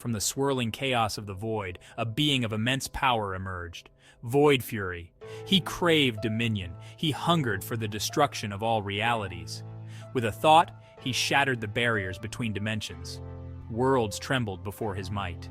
From the swirling chaos of the void, a being of immense power emerged. Voidfury. He craved dominion. He hungered for the destruction of all realities. With a thought, he shattered the barriers between dimensions. Worlds trembled before his might.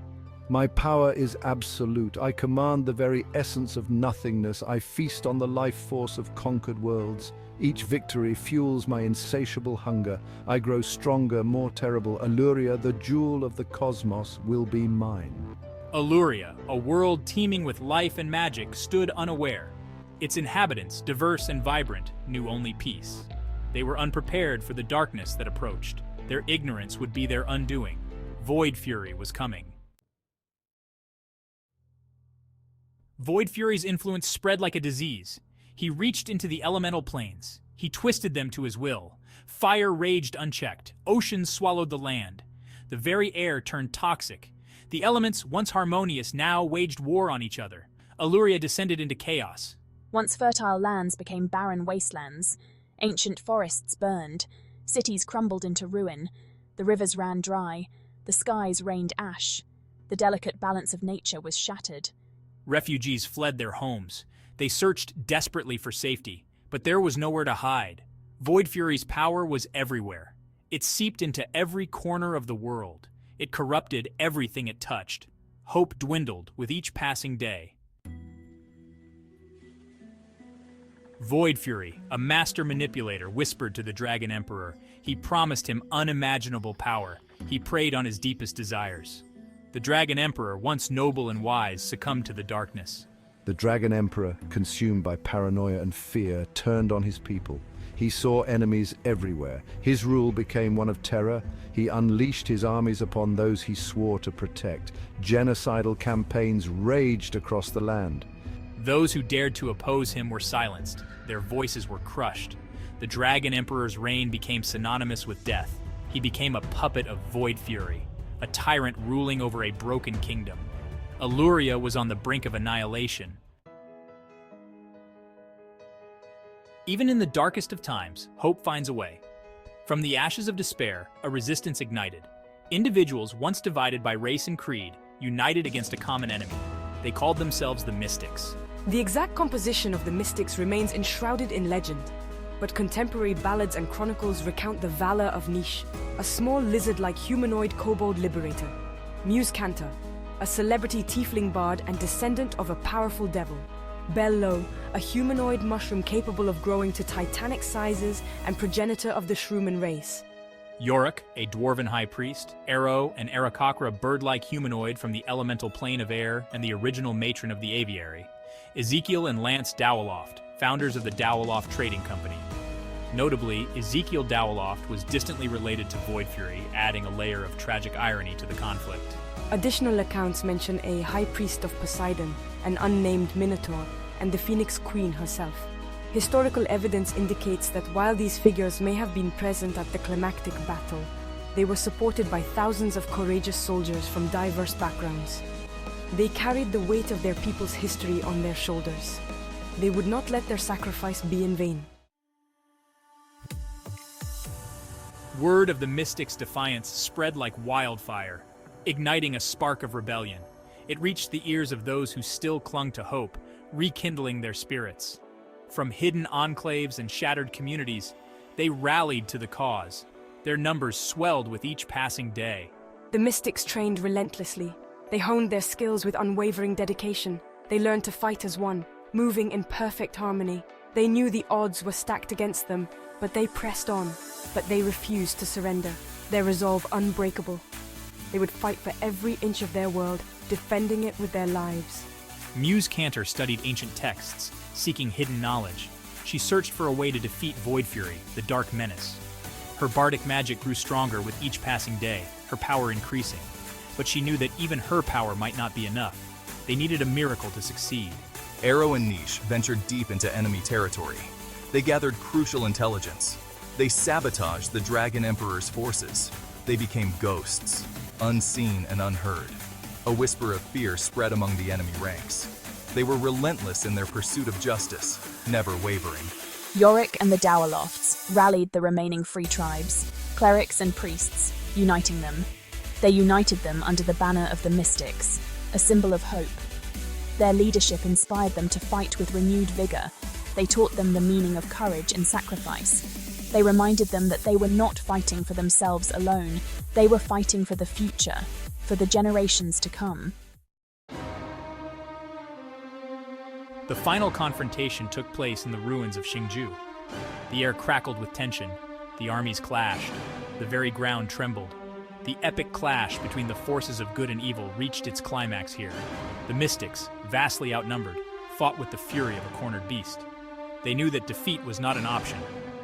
My power is absolute. I command the very essence of nothingness. I feast on the life force of conquered worlds. Each victory fuels my insatiable hunger. I grow stronger, more terrible. Alluria, the jewel of the cosmos, will be mine. Alluria, a world teeming with life and magic, stood unaware. Its inhabitants, diverse and vibrant, knew only peace. They were unprepared for the darkness that approached. Their ignorance would be their undoing. Voidfury was coming. Voidfury's influence spread like a disease. He reached into the elemental planes. He twisted them to his will. Fire raged unchecked. Oceans swallowed the land. The very air turned toxic. The elements, once harmonious, now waged war on each other. Alluria descended into chaos. Once fertile lands became barren wastelands. Ancient forests burned. Cities crumbled into ruin. The rivers ran dry. The skies rained ash. The delicate balance of nature was shattered. Refugees fled their homes. They searched desperately for safety, but there was nowhere to hide. Voidfury's power was everywhere. It seeped into every corner of the world. It corrupted everything it touched. Hope dwindled with each passing day. Voidfury, a master manipulator, whispered to the Dragon Emperor. He promised him unimaginable power. He preyed on his deepest desires. The Dragon Emperor, once noble and wise, succumbed to the darkness. The Dragon Emperor, consumed by paranoia and fear, turned on his people. He saw enemies everywhere. His rule became one of terror. He unleashed his armies upon those he swore to protect. Genocidal campaigns raged across the land. Those who dared to oppose him were silenced. Their voices were crushed. The Dragon Emperor's reign became synonymous with death. He became a puppet of Voidfury, a tyrant ruling over a broken kingdom. Alluria was on the brink of annihilation. Even in the darkest of times, hope finds a way. From the ashes of despair, a resistance ignited. Individuals once divided by race and creed united against a common enemy. They called themselves the Mystics. The exact composition of the Mystics remains enshrouded in legend, but contemporary ballads and chronicles recount the valor of Niche, a small lizard-like humanoid kobold liberator. Muse Cantor, a celebrity tiefling bard and descendant of a powerful devil. Bello, a humanoid mushroom capable of growing to titanic sizes and progenitor of the Shrooman race. Yorick, a dwarven high priest. Arrow, an Aarakocra bird-like humanoid from the elemental plane of air and the original matron of the aviary. Ezekiel and Lance Dowaloft, founders of the Dowaloft Trading Company. Notably, Ezekiel Dowaloft was distantly related to Voidfury, adding a layer of tragic irony to the conflict. Additional accounts mention a high priest of Poseidon, an unnamed Minotaur, and the Phoenix Queen herself. Historical evidence indicates that while these figures may have been present at the climactic battle, they were supported by thousands of courageous soldiers from diverse backgrounds. They carried the weight of their people's history on their shoulders. They would not let their sacrifice be in vain. Word of the Mystics' defiance spread like wildfire, igniting a spark of rebellion. It reached the ears of those who still clung to hope, rekindling their spirits. From hidden enclaves and shattered communities, they rallied to the cause. Their numbers swelled with each passing day. The Mystics trained relentlessly. They honed their skills with unwavering dedication. They learned to fight as one, moving in perfect harmony. They knew the odds were stacked against them, but they pressed on. But they refused to surrender, their resolve unbreakable. They would fight for every inch of their world, defending it with their lives. Muse Cantor studied ancient texts, seeking hidden knowledge. She searched for a way to defeat Voidfury, the dark menace. Her bardic magic grew stronger with each passing day, her power increasing. But she knew that even her power might not be enough. They needed a miracle to succeed. Arrow and Niche ventured deep into enemy territory. They gathered crucial intelligence. They sabotaged the Dragon Emperor's forces. They became ghosts, unseen and unheard. A whisper of fear spread among the enemy ranks. They were relentless in their pursuit of justice, never wavering. Yorick and the Dowalofts rallied the remaining free tribes, clerics and priests, uniting them. They united them under the banner of the Mystics, a symbol of hope. Their leadership inspired them to fight with renewed vigor. They taught them the meaning of courage and sacrifice. They reminded them that they were not fighting for themselves alone. They were fighting for the future, for the generations to come. The final confrontation took place in the ruins of Xingju. The air crackled with tension. The armies clashed. The very ground trembled. The epic clash between the forces of good and evil reached its climax here. The Mystics, vastly outnumbered, fought with the fury of a cornered beast. They knew that defeat was not an option.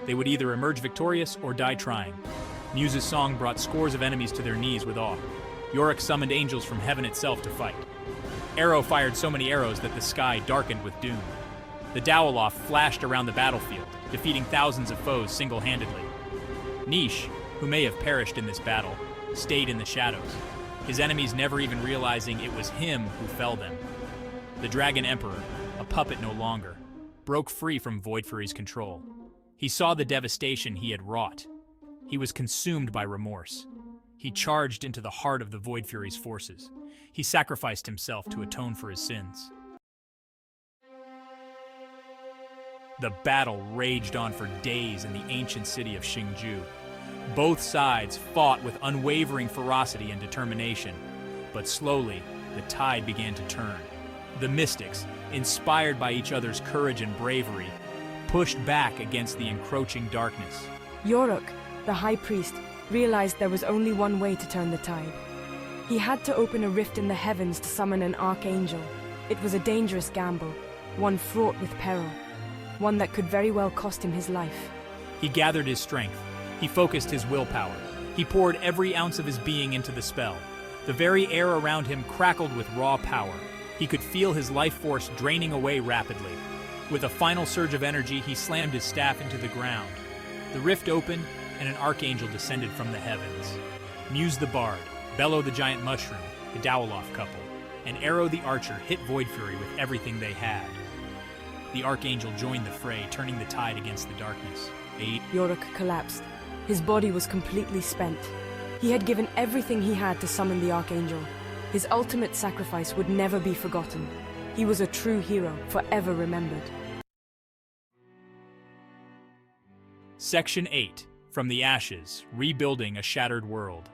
They would either emerge victorious or die trying. Muse's song brought scores of enemies to their knees with awe. Yorick summoned angels from heaven itself to fight. Arrow fired so many arrows that the sky darkened with doom. The Dowaloft flashed around the battlefield, defeating thousands of foes single-handedly. Niche, who may have perished in this battle, stayed in the shadows, his enemies never even realizing it was him who fell them. The Dragon Emperor, a puppet no longer, broke free from Voidfury's control. He saw the devastation he had wrought. He was consumed by remorse. He charged into the heart of the Voidfury's forces. He sacrificed himself to atone for his sins. The battle raged on for days in the ancient city of Xingju. Both sides fought with unwavering ferocity and determination, but slowly the tide began to turn. The Mystics, inspired by each other's courage and bravery, pushed back against the encroaching darkness. Yorick, the High Priest, realized there was only one way to turn the tide. He had to open a rift in the heavens to summon an archangel. It was a dangerous gamble, one fraught with peril, one that could very well cost him his life. He gathered his strength. He focused his willpower. He poured every ounce of his being into the spell. The very air around him crackled with raw power. He could feel his life force draining away rapidly. With a final surge of energy, he slammed his staff into the ground. The rift opened, and an archangel descended from the heavens. Muse the Bard, Bello the Giant Mushroom, the Dowaloft couple, and Arrow the Archer hit Voidfury with everything they had. The archangel joined the fray, turning the tide against the darkness. Yorick collapsed. His body was completely spent. He had given everything he had to summon the archangel. His ultimate sacrifice would never be forgotten. He was a true hero, forever remembered. Section 8. From the Ashes, Rebuilding a Shattered World.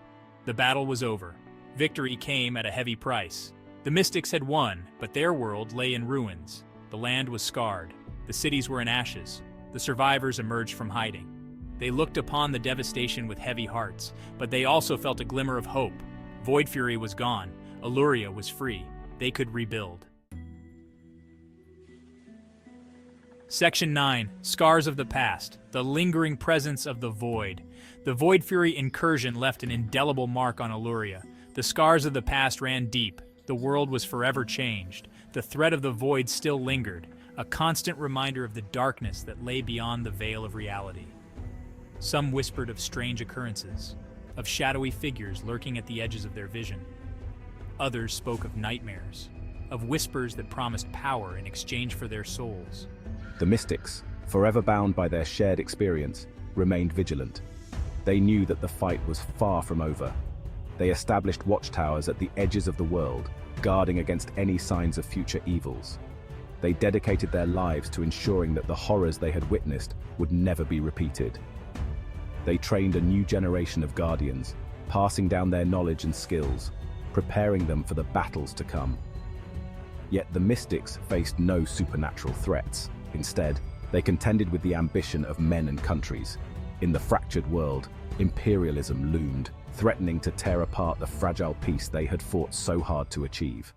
The battle was over. Victory came at a heavy price. The Mystics had won, but their world lay in ruins. The land was scarred. The cities were in ashes. The survivors emerged from hiding. They looked upon the devastation with heavy hearts, but they also felt a glimmer of hope. Voidfury was gone. Illyria was free. They could rebuild. Section 9. Scars of the Past. The lingering presence of the Void. The Voidfury incursion left an indelible mark on Illyria. The scars of the past ran deep. The world was forever changed. The threat of the Void still lingered, a constant reminder of the darkness that lay beyond the veil of reality. Some whispered of strange occurrences, of shadowy figures lurking at the edges of their vision. Others spoke of nightmares, of whispers that promised power in exchange for their souls. The Mystics, forever bound by their shared experience, remained vigilant. They knew that the fight was far from over. They established watchtowers at the edges of the world, guarding against any signs of future evils. They dedicated their lives to ensuring that the horrors they had witnessed would never be repeated. They trained a new generation of guardians, passing down their knowledge and skills, preparing them for the battles to come. Yet the Mystics faced no supernatural threats. Instead, they contended with the ambition of men and countries. In the fractured world, imperialism loomed, threatening to tear apart the fragile peace they had fought so hard to achieve.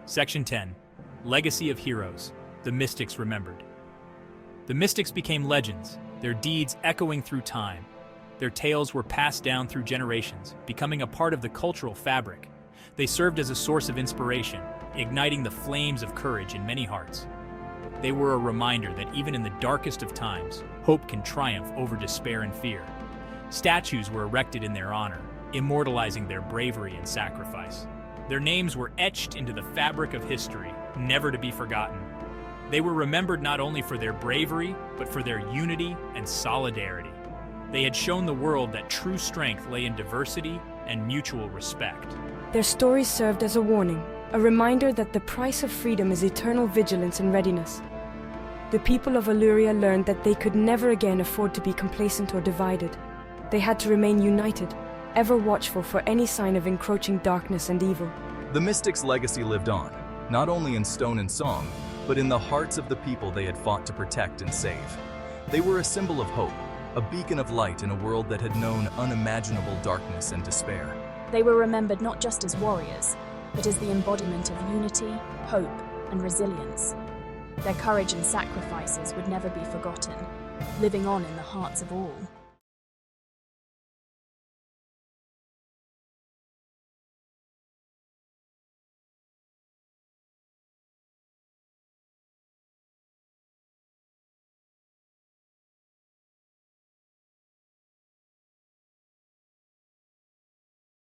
Section 10. Legacy of Heroes. The Mystics Remembered. The Mystics became legends, their deeds echoing through time. Their tales were passed down through generations, becoming a part of the cultural fabric. They served as a source of inspiration, igniting the flames of courage in many hearts. They were a reminder that even in the darkest of times, hope can triumph over despair and fear. Statues were erected in their honor, immortalizing their bravery and sacrifice. Their names were etched into the fabric of history, never to be forgotten. They were remembered not only for their bravery, but for their unity and solidarity. They had shown the world that true strength lay in diversity and mutual respect. Their stories served as a warning, a reminder that the price of freedom is eternal vigilance and readiness. The people of Illyria learned that they could never again afford to be complacent or divided. They had to remain united, ever watchful for any sign of encroaching darkness and evil. The Mystics' legacy lived on, not only in stone and song, but in the hearts of the people they had fought to protect and save. They were a symbol of hope, a beacon of light in a world that had known unimaginable darkness and despair. They were remembered not just as warriors, but as the embodiment of unity, hope, and resilience. Their courage and sacrifices would never be forgotten, living on in the hearts of all.